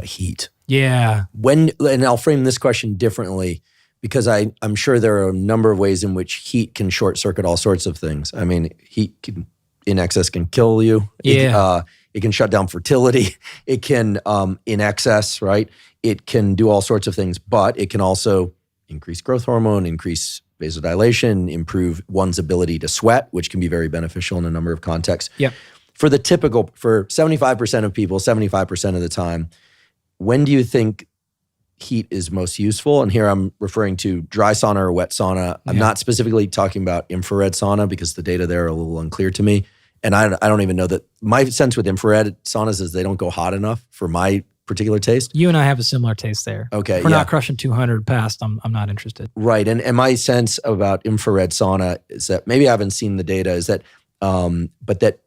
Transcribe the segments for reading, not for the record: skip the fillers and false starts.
heat. Yeah. And I'll frame this question differently because I'm sure there are a number of ways in which heat can short circuit all sorts of things. I mean, heat in excess can kill you. Yeah. It can shut down fertility. It can, in excess, right? It can do all sorts of things, but it can also increase growth hormone, increase vasodilation, improve one's ability to sweat, which can be very beneficial in a number of contexts. Yep. For 75% of people, 75% of the time, when do you think heat is most useful? And here I'm referring to dry sauna or wet sauna. I'm not specifically talking about infrared sauna because the data there are a little unclear to me. And I don't even know that. My sense with infrared saunas is they don't go hot enough for my particular taste. You and I have a similar taste there. Okay, if we're not crushing 200 past, I'm not interested. Right, and my sense about infrared sauna is that maybe I haven't seen the data. Is that, but that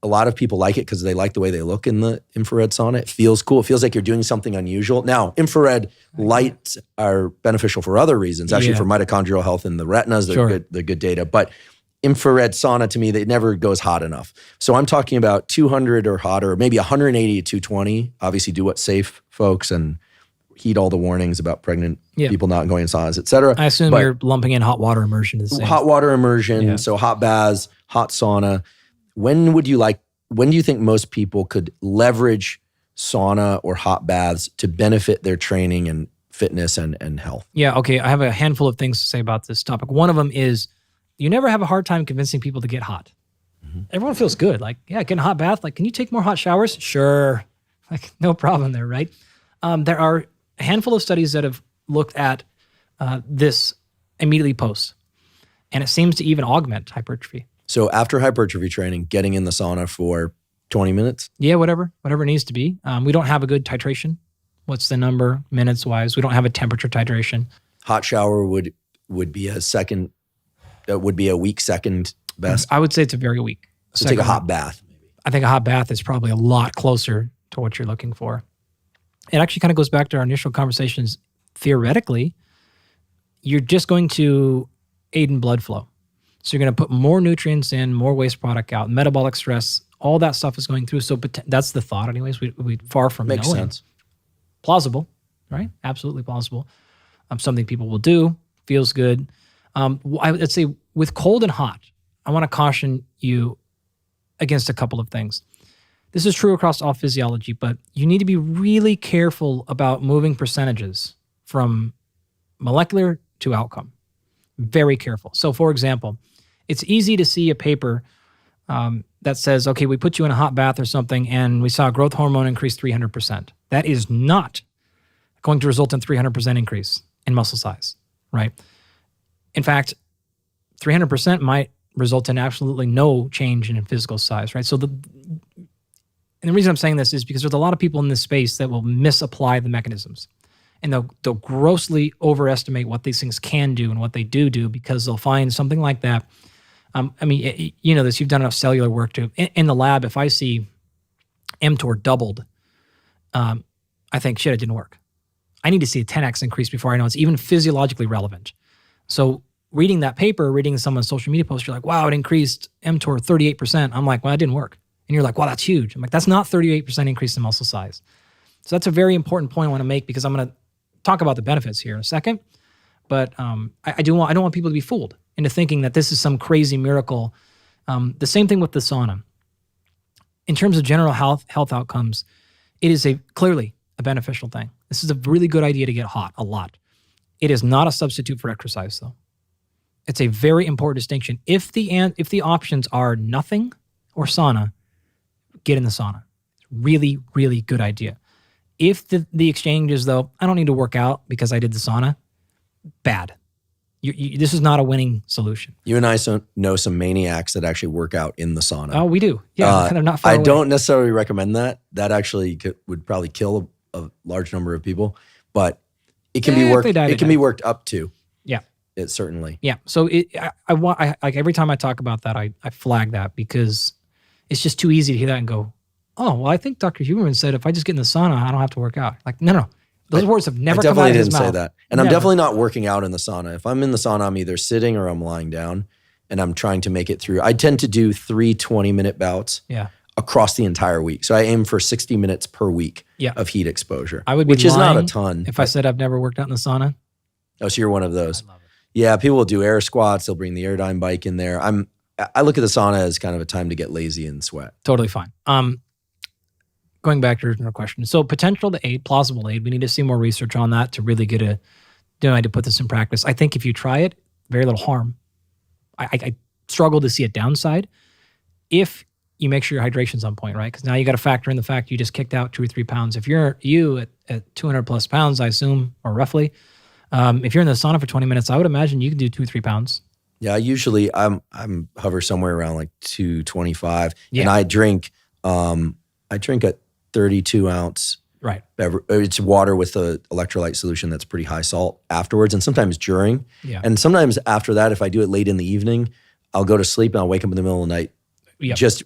a lot of people like it because they like the way they look in the infrared sauna. It feels cool. It feels like you're doing something unusual. Now, infrared lights are beneficial for other reasons, actually for mitochondrial health in the retinas. They're good data, but infrared sauna to me, it never goes hot enough. So I'm talking about 200 or hotter, maybe 180 to 220. Obviously do what's safe, folks, and heed all the warnings about pregnant people not going in saunas, et cetera. I assume you're lumping in hot water immersion as the same. Hot water immersion, so hot baths, hot sauna. When do you think most people could leverage sauna or hot baths to benefit their training and fitness and health? Yeah, okay. I have a handful of things to say about this topic. One of them is you never have a hard time convincing people to get hot. Mm-hmm. Everyone feels good. Like, getting a hot bath. Like, can you take more hot showers? Sure. Like, no problem there, right? There are a handful of studies that have looked at this immediately post, and it seems to even augment hypertrophy. So after hypertrophy training, getting in the sauna for 20 minutes? Yeah, whatever it needs to be. We don't have a good titration. What's the number minutes-wise? We don't have a temperature titration. Hot shower would be a second. Would be a weak second best. I would say it's a very weak. So take a hot bath. Maybe. I think a hot bath is probably a lot closer to what you're looking for. It actually kind of goes back to our initial conversations. Theoretically, you're just going to aid in blood flow. So you're going to put more nutrients in, more waste product out, metabolic stress, all that stuff is going through. So that's the thought anyways. We far from Makes knowing. Sense. Plausible, right? Absolutely plausible. Something people will do, feels good. I would say with cold and hot, I want to caution you against a couple of things. This is true across all physiology, but you need to be really careful about moving percentages from molecular to outcome. Very careful. So for example, it's easy to see a paper that says, okay, we put you in a hot bath or something and we saw growth hormone increase 300%. That is not going to result in 300% increase in muscle size, right? In fact, 300% might result in absolutely no change in physical size, right? So and the reason I'm saying this is because there's a lot of people in this space that will misapply the mechanisms. And they'll grossly overestimate what these things can do and what they do because they'll find something like that. I mean, you know this, you've done enough cellular work to, in the lab, if I see mTOR doubled, I think, shit, it didn't work. I need to see a 10x increase before I know it's even physiologically relevant. So reading that paper, reading someone's social media post, you're like, wow, it increased mTOR 38%. I'm like, well, that didn't work. And you're like, wow, that's huge. I'm like, that's not 38% increase in muscle size. So that's a very important point I want to make because I'm going to talk about the benefits here in a second. But I don't want people to be fooled into thinking that this is some crazy miracle. The same thing with the sauna. In terms of general health outcomes, it is clearly a beneficial thing. This is a really good idea to get hot a lot. It is not a substitute for exercise, though. It's a very important distinction. If the options are nothing or sauna, get in the sauna. Really, really good idea. If the exchange is, though, I don't need to work out because I did the sauna, bad. This is not a winning solution. You and I know some maniacs that actually work out in the sauna. Oh, we do. Yeah, they're not far away. I don't necessarily recommend that. That actually would probably kill a large number of people, but it can be worked. It can be worked up to. Yeah, it certainly. Yeah. So I want like every time I talk about that, I flag that because it's just too easy to hear that and go, oh, well, I think Dr. Huberman said if I just get in the sauna, I don't have to work out. Like, no. Those words have never come out of his mouth. I definitely didn't say that. And I'm definitely not working out in the sauna. If I'm in the sauna, I'm either sitting or I'm lying down and I'm trying to make it through. I tend to do 3 20-minute bouts. Yeah. across the entire week. So I aim for 60 minutes per week Yeah. of heat exposure, I would be which is not a lying ton. if I said I've never worked out in the sauna. Oh, so you're one of those. I love it. Yeah, people will do air squats. They'll bring the Airdyne bike in there. I look at the sauna as kind of a time to get lazy and sweat. Totally fine. Going back to your question. So potential to aid, plausible aid. We need to see more research on that to really get to put this in practice. I think if you try it, very little harm. I struggle to see a downside if you make sure your hydration's on point, right? Because now you got to factor in the fact you just kicked out 2 or 3 pounds. If you're at 200 plus pounds, I assume, or roughly, if you're in the sauna for 20 minutes, I would imagine you can do 2 or 3 pounds. Yeah, usually I'm hover somewhere around like 225, Yeah. and I drink a 32 ounce Right. it's water with an electrolyte solution that's pretty high salt afterwards, and sometimes during. Yeah. And sometimes after that, if I do it late in the evening, I'll go to sleep and I'll wake up in the middle of the night Yep. just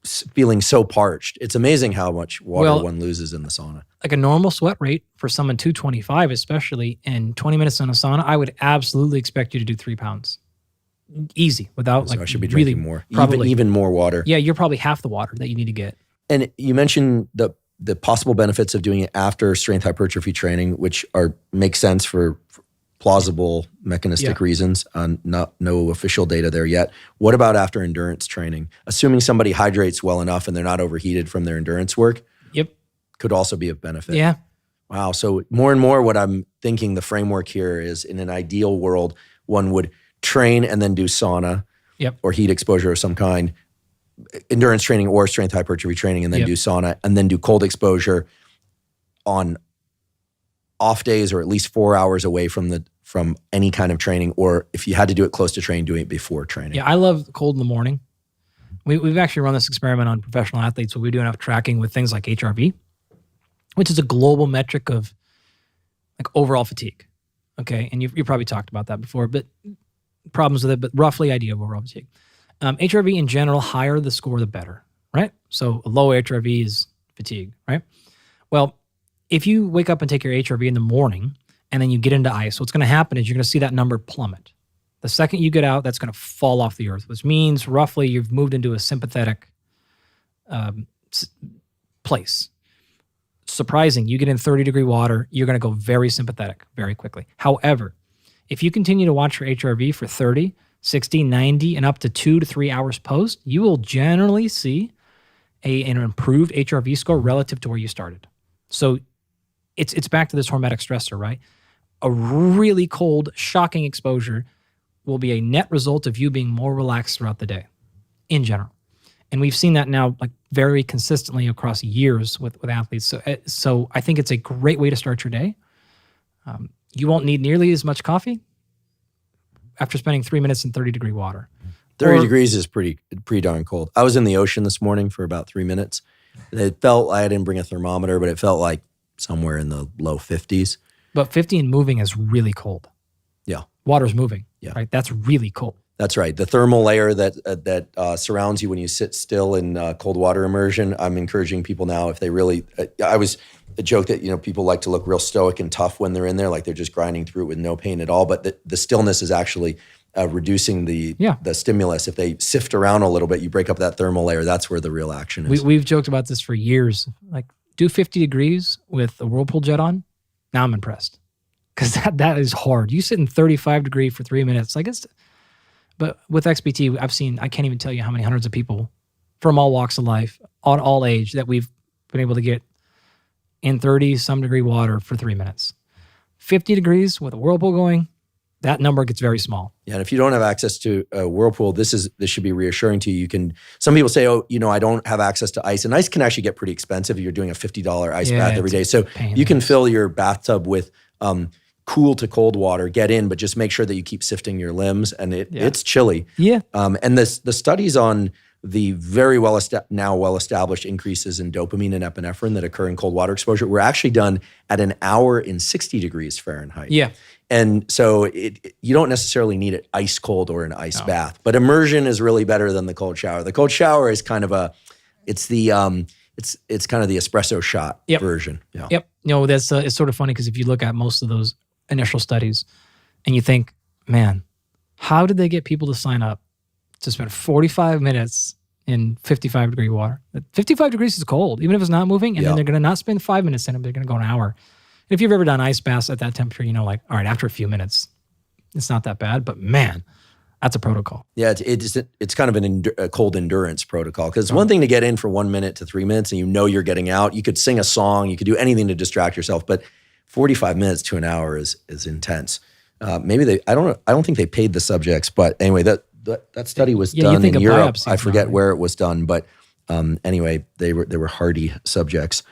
feeling so parched. It's amazing how much water one loses in the sauna. Like a normal sweat rate for someone 225, especially in 20 minutes in a sauna, I would absolutely expect you to do 3 pounds. Easy, without So like I should be really drinking more, probably, even more water. Yeah, you're probably half the water that you need to get. And you mentioned the possible benefits of doing it after strength hypertrophy training, which make sense for plausible mechanistic reasons. No official data there yet. What about after endurance training? Assuming somebody hydrates well enough and they're not overheated from their endurance work, Yep. could also be of benefit. Yeah. Wow. So more and more what I'm thinking the framework here is, in an ideal world, one would train and then do sauna or heat exposure of some kind, endurance training or strength hypertrophy training, and then do sauna, and then do cold exposure on off days, or at least 4 hours away from any kind of training, or if you had to do it close to training, doing it before training. Yeah, I love cold in the morning. We've actually run this experiment on professional athletes where we do enough tracking with things like HRV, which is a global metric of like overall fatigue. Okay, and you probably talked about that before, but problems with it, but roughly idea of overall fatigue. HRV in general, higher the score, the better, right? So a low HRV is fatigue, right? Well, if you wake up and take your HRV in the morning and then you get into ice, what's going to happen is you're going to see that number plummet. The second you get out, that's going to fall off the earth, which means roughly you've moved into a sympathetic place. Surprising, you get in 30-degree water, you're going to go very sympathetic very quickly. However, if you continue to watch your HRV for 30, 60, 90, and up to 2 to 3 hours post, you will generally see an improved HRV score relative to where you started. So it's back to this hormetic stressor, right? A really cold, shocking exposure will be a net result of you being more relaxed throughout the day in general. And we've seen that now like very consistently across years with athletes. So I think it's a great way to start your day. You won't need nearly as much coffee after spending 3 minutes in 30-degree water. 30 degrees is pretty darn cold. I was in the ocean this morning for about 3 minutes. It felt, I didn't bring a thermometer, but it felt like somewhere in the low 50s. But 50 and moving is really cold. Yeah. Water's moving, Yeah. right? That's really cold. That's right. The thermal layer that surrounds you when you sit still in cold water immersion. I'm encouraging people now, if they really, I was a joke that, people like to look real stoic and tough when they're in there, like they're just grinding through it with no pain at all. But the stillness is actually reducing the stimulus. If they sift around a little bit, you break up that thermal layer. That's where the real action is. We've joked about this for years. Like, do 50 degrees with a whirlpool jet on. Now I'm impressed, because that is hard. You sit in 35 degree for 3 minutes. But with XPT, I've seen, I can't even tell you how many hundreds of people from all walks of life, on all age, that we've been able to get in 30-some degree water for 3 minutes. 50 degrees with a whirlpool going, that number gets very small. Yeah, and if you don't have access to a whirlpool, this should be reassuring to you. Some people say, I don't have access to ice. And ice can actually get pretty expensive if you're doing a $50 ice bath every day. So you can fill your bathtub with cool to cold water, get in, but just make sure that you keep sifting your limbs, and it's chilly. Yeah. And the studies on the very well-established increases in dopamine and epinephrine that occur in cold water exposure were actually done at an hour in 60 degrees Fahrenheit. Yeah. And so you don't necessarily need it ice cold or an ice bath, but immersion is really better than the cold shower. The cold shower is kind of it's kind of the espresso shot version. Yeah. Yep. That's it's sort of funny, because if you look at most of those initial studies and you think, man, how did they get people to sign up to spend 45 minutes in 55-degree water. 55 degrees is cold, even if it's not moving. And then they're going to not spend 5 minutes in it. They're going to go an hour. And if you've ever done ice baths at that temperature, you know, like, all right, after a few minutes, it's not that bad. But man, that's a protocol. Yeah, it's kind of a cold endurance protocol, because it's one thing to get in for 1 minute to 3 minutes and you know you're getting out. You could sing a song, you could do anything to distract yourself, but 45 minutes to an hour is intense. Maybe I don't think they paid the subjects, but anyway, that study was done in Europe. I forget where it was done, but anyway, they were hardy subjects.